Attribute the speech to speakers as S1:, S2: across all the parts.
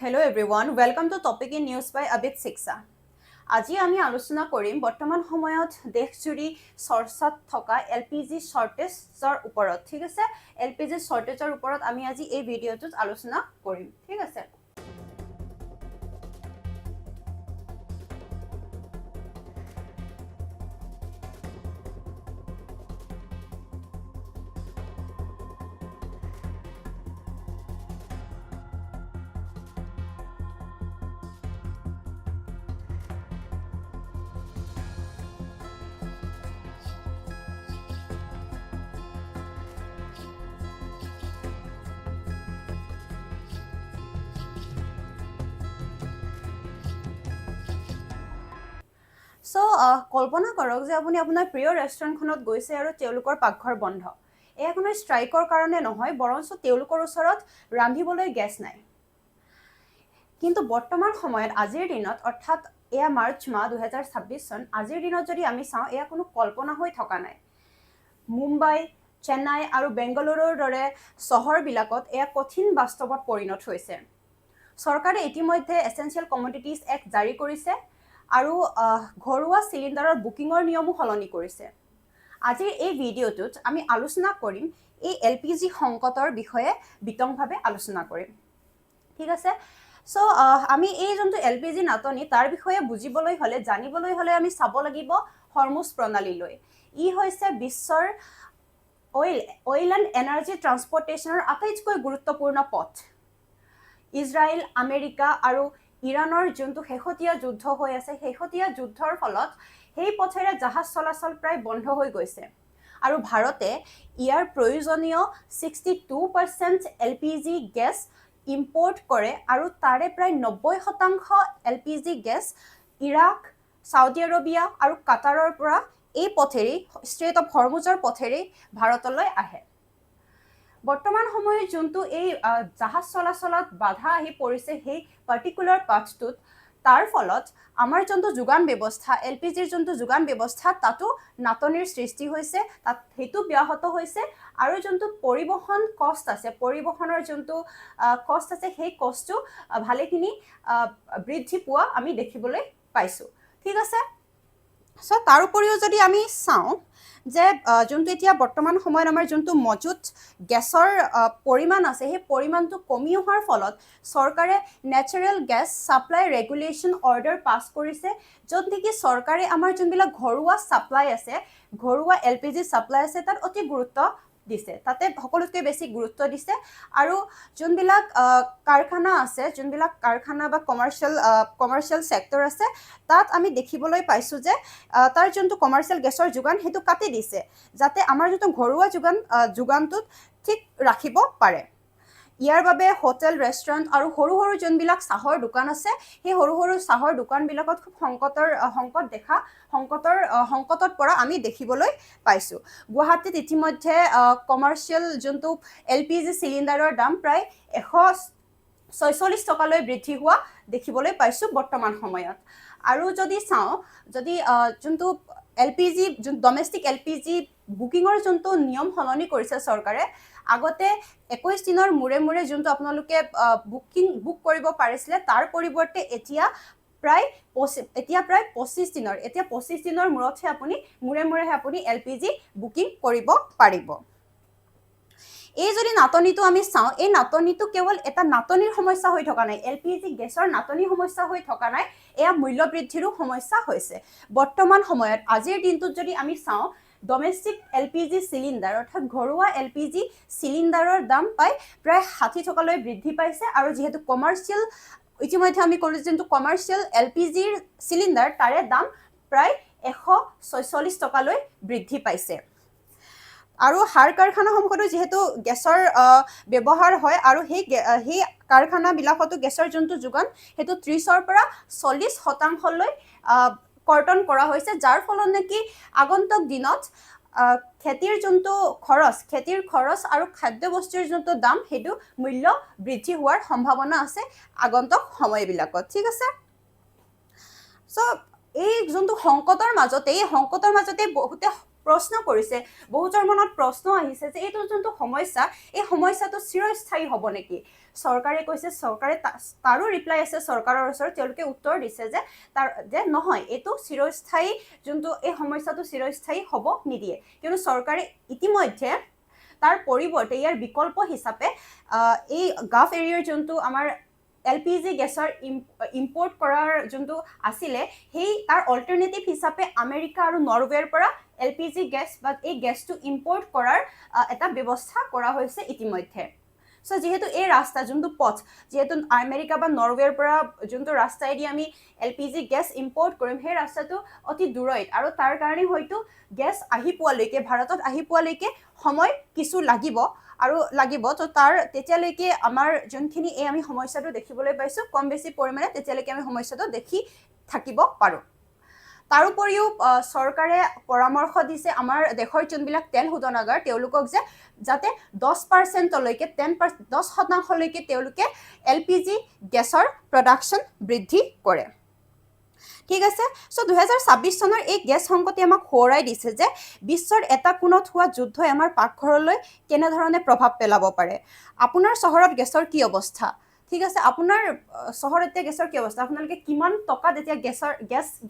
S1: Hello everyone, welcome to Topic in News by Abid Siksa. আজি আমি আলোচনা কৰিম বৰ্তমান সময়ত দেশজুৰি চৰ্চাত থকা এলপিজি শৰ্টেজৰ ওপৰত ঠিক আছে এলপিজি শৰ্টেজৰ ওপৰত আমি আজি এই ভিডিঅ'টোত আলোচনা কৰিম ঠিক আছে So, কল্পনা কৰক যে আপুনি আপোনাৰ প্ৰিয় ৰেষ্টুৰেণ্টখনত গৈছে আৰু তেওঁলোকৰ পাকঘৰ বন্ধ এয়া কোনো ষ্ট্ৰাইকৰ কাৰণে নহয় বৰঞ্চ তেওঁলোকৰ ওচৰত ৰান্ধিবলৈ গেছ নাই কিন্তু বৰ্তমান সময়ত আজিৰ দিনত অৰ্থাৎ এয়া মাৰ্চ মাহ 2026 চন আজিৰ দিনত যদি আমি চাওঁ এয়া কোনো কল্পনা হৈ থকা নাই মুম্বাই চেন্নাই আৰু বেংগালুৰুৰ দৰে চহৰবিলাকত এয়া কঠিন বাস্তৱত পৰিণত হৈছে চৰকাৰে ইতিমধ্যে এসেনশিয়েল কমোডিটিজ এক্ট জাৰি কৰিছে আৰু ঘৰুৱা চিলিণ্ডাৰৰ বুকিঙৰ নিয়মো সলনি কৰিছে আজিৰ এই ভিডিঅ'টোত আমি আলোচনা কৰিম এই এলপিজি সংকটৰ বিষয়ে বিতংভাৱে আলোচনা কৰিম ঠিক আছে সো আমি এই যোনটো এলপিজি নাটনি তাৰ বিষয়ে বুজিবলৈ হলে জানিবলৈ হলে আমি চাব লাগিব হৰমুজ প্ৰণালীলৈ ই হৈছে বিশ্বৰ অইল এণ্ড এনাৰ্জি ট্ৰান্সপৰ্টেশ্যনৰ আটাইতকৈ গুৰুত্বপূৰ্ণ পথ ইজৰাইল আমেৰিকা আৰু ইৰানৰ যোনটো শেহতীয়া যুদ্ধ হৈ আছে শেহতীয়া যুদ্ধৰ ফলত সেই পথেৰে জাহাজ চলাচল প্ৰায় বন্ধ হৈ গৈছে আৰু ভাৰতে ইয়াৰ প্ৰয়োজনীয় 62% এলপিজি গেছ ইম্পৰ্ট কৰে আৰু তাৰে প্ৰায় 90% LPG gas Iraq Saudi Arabia আৰু কাটাৰৰ পৰা এই পথেৰে ষ্ট্ৰেট অফ হৰমুজৰ পথেৰে ভাৰতলৈ আহে বৰ্তমান সময়ত যোনটো এই জাহাজ চলাচলত বাধা আহি পৰিছে সেই পাৰ্টিকুলাৰ পাথটোত তাৰ ফলত আমাৰ যোনটো যোগান ব্যৱস্থা এলপিজিৰ যোনটো যোগান ব্যৱস্থা তাতো নাটনিৰ সৃষ্টি হৈছে তাত হেতু ব্যাহত হৈছে আৰু যোনটো পৰিবহন কষ্ট আছে পৰিবহনৰ যোনটো কষ্ট আছে সেই কষ্টটো ভালেখিনি বৃদ্ধি পোৱা আমি দেখিবলৈ পাইছো ঠিক আছে সো তাৰ উপৰিও যদি আমি চাওঁ যে যোনটো এতিয়া বৰ্তমান সময়ত আমাৰ যোনটো মজুত গেছৰ পৰিমাণ আছে সেই পৰিমাণটো কমি অহাৰ ফলত চৰকাৰে natural gas supply regulation order pass কৰিছে য'ত নেকি চৰকাৰে আমাৰ যোনবিলাক ঘৰুৱা সাপ্লাই আছে ঘৰুৱা এলপিজি সাপ্লাই আছে তাত অতি গুৰুত্ব দিছে তাতে সকলোতকৈ বেছি গুৰুত্ব দিছে আৰু যোনবিলাক কাৰখানা আছে যোনবিলাক কাৰখানা বা কমাৰ্চিয়েল সেক্টৰ আছে তাত আমি দেখিবলৈ পাইছো যে তাৰ যোনটো কমাৰ্চিয়েল গেছৰ যোগান হেতু কাটি দিছে যাতে আমাৰ যোনটো ঘৰুৱা যোগানটোত ঠিক ৰাখিব পাৰে ইয়াৰ বাবে হোটেল ৰেষ্টুৰেণ্ট আৰু সৰু সৰু যোনবিলাক চাহৰ দোকান আছে সেই সৰু সৰু চাহৰ দোকানবিলাকত খুব সংকটত পৰা আমি দেখিবলৈ পাইছো গুৱাহাটীত ইতিমধ্যে কমাৰ্চিয়েল যোনটো এলপিজি চিলিণ্ডাৰৰ দাম প্ৰায় 146 টকালৈ বৃদ্ধি হোৱা দেখিবলৈ পাইছো বৰ্তমান সময়ত আৰু যদি চাওঁ যদি যোনটো এলপিজি ডমেষ্টিক এলপিজি বুকিঙৰ যোনটো নিয়ম সলনি কৰিছে চৰকাৰে আগতে 21 দিনৰ মূৰে মূৰে যোনটো আপোনালোকে বুক কৰিব পাৰিছিলে তাৰ পৰিৱৰ্তে এতিয়া প্ৰায় 25 দিনৰ এতিয়া 25 দিনৰ মূৰতহে আপুনি এলপিজি বুকিং কৰিব পাৰিব এই যদি নাটনিটো আমি চাওঁ এই নাটনিটো কেৱল এটা নাটনিৰ সমস্যা হৈ থকা নাই এলপিজি গেছৰ নাটনি সমস্যা হৈ থকা নাই এয়া মূল্য বৃদ্ধিৰো সমস্যা হৈছে বৰ্তমান সময়ত আজিৰ দিনটোত যদি আমি চাওঁ ডমেষ্টিক এলপিজি চিলিণ্ডাৰ অৰ্থাৎ ঘৰুৱা এলপিজি চিলিণ্ডাৰৰ দাম প্ৰায় 60 টকালৈ বৃদ্ধি পাইছে আৰু যেহেতু কমাৰ্চিয়েল ইতিমধ্যে আমি ক'লো যোনটো কমাৰ্চিয়েল এলপিজিৰ চিলিণ্ডাৰ তাৰে দাম প্ৰায় 146 টকালৈ বৃদ্ধি পাইছে আৰু সাৰ কাৰখানাসমূহতো যেহেতু গেছৰ ব্যৱহাৰ হয় আৰু সেই কাৰখানাবিলাকতো গেছৰ যোনটো যোগান সেইটো 30ৰ পৰা 40% কৰ্তন কৰা হৈছে যাৰ ফলত নেকি আগন্তুক দিনত খেতিৰ খৰচ আৰু খাদ্য বস্তুৰ যোনটো দাম সেইটো মূল্য বৃদ্ধি হোৱাৰ সম্ভাৱনা আছে আগন্তুক সময়বিলাকত ঠিক আছে সো এই যোনটো সংকটৰ মাজতে বহুতে প্ৰশ্ন কৰিছে বহুতৰ মনত প্ৰশ্ন আহিছে যে এইটো যোনটো সমস্যা এই সমস্যাটো চিৰস্থায়ী হ'ব নেকি চৰকাৰে কৈছে, চৰকাৰে তাৰো ৰিপ্লাই আছে চৰকাৰৰ ওচৰত, তেওঁলোকে উত্তৰ দিছে যে নহয়, এইটো চিৰস্থায়ী, যোনটো এই সমস্যাটো চিৰস্থায়ী হ'ব নিদিয়ে, কিয়নো চৰকাৰে ইতিমধ্যে তাৰ পৰিৱৰ্তে ইয়াৰ বিকল্প হিচাপে এই গাফ এৰিয়াৰ যোনটো আমাৰ LPG গেছৰ ইম্পৰ্ট কৰাৰ যোনটো আছিলে, সেই তাৰ অল্টাৰনেটিভ হিচাপে আমেৰিকা আৰু নৰৱেৰ পৰা LPG গেছ বা এই গেছটো ইম্পৰ্ট কৰাৰ এটা ব্যৱস্থা কৰা হৈছে ইতিমধ্যে। চ' যিহেতু এই ৰাস্তা যোনটো পথ, যিহেতু আমেৰিকা বা নৰৱেৰ পৰা যোনটো ৰাস্তাইদি আমি LPG গেছ ইম্পৰ্ট কৰিম, সেই ৰাস্তাটো অতি দূৰৈত, আৰু তাৰ কাৰণে হয়তো গেছ আহি পোৱালৈকে, ভাৰতত আহি পোৱালৈকে সময় কিছু লাগিব। তো তেতিয়ালৈকে আমাৰ যোনখিনি আমি সমস্যাটো দেখিবলৈ পাইছোঁ, কম বেছি পৰিমাণে তেতিয়ালৈকে আমি সমস্যাটো দেখি থাকিব পাৰোঁ। তাৰোপৰিও চৰকাৰে পৰামৰ্শ দিছে আমাৰ দেশৰ যোনবিলাক তেল শোধনাগাৰ, তেওঁলোকক যে যাতে 10%লৈকে 10% তেওঁলোকে LPG গেছৰ প্ৰডাকশ্যন বৃদ্ধি কৰে। ঠিক আছে, চ' 2026 চনৰ এই গেছ সংকটে আমাক সোঁৱৰাই দিছে যে বিশ্বৰ এটা কোণত হোৱা যুদ্ধই আমাৰ পাকঘৰলৈ কেনেধৰণে প্ৰভাৱ পেলাব পাৰে। আপোনাৰ চহৰত গেছৰ কি অৱস্থা? ঠিক আছে, আপোনাৰ চহৰত এতিয়া গেছৰ কি অৱস্থা? আপোনালোকে কিমান টকাত এতিয়া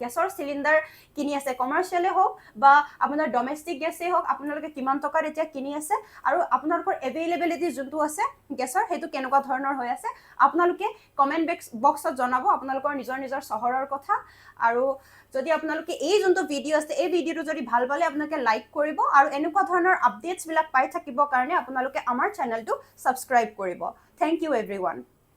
S1: গেছৰ চিলিণ্ডাৰ কিনি আছে? কমাৰ্চিয়েলে হওক বা আপোনাৰ ডমেষ্টিক গেছেই হওক, আপোনালোকে কিমান টকাত এতিয়া কিনি আছে, আৰু আপোনালোকৰ এভেইলেবিলিটি যোনটো আছে গেছৰ, সেইটো কেনেকুৱা ধৰণৰ হৈ আছে? আপোনালোকে কমেণ্ট বক্সত জনাব আপোনালোকৰ নিজৰ চহৰৰ কথা। আৰু যদি আপোনালোকে এই যোনটো ভিডিঅ' আছে, এই ভিডিঅ'টো যদি ভাল পালে আপোনালোকে লাইক কৰিব, আৰু এনেকুৱা ধৰণৰ আপডেটছবিলাক পাই থাকিবৰ কাৰণে আপোনালোকে আমাৰ চেনেলটো ছাবস্ক্ৰাইব কৰিব। Thank you everyone.